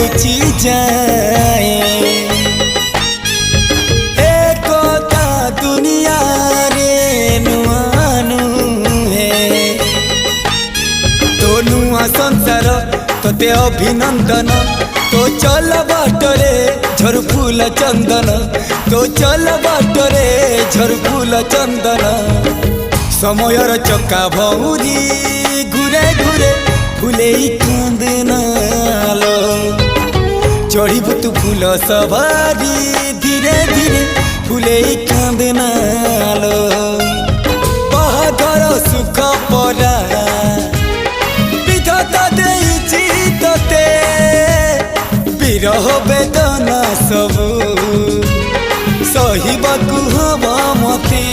जाइची जाए एकता दुनिया रे नुआनु है तो नुआ संसार तोते अभिनंदन तो चल बाटरे झर फूल चंदन तो चल बाटरे झर फूल चंदन समयर चक्का भौरी घुरे घुरे फूले कांदनालो चढ़ीबु तू फूल सवारी धीरे धीरे फूले कांदनालो बाहागर सुख परा विधाता देइछि तोते विरह वेदना सबु सहिबाकु हवा मते।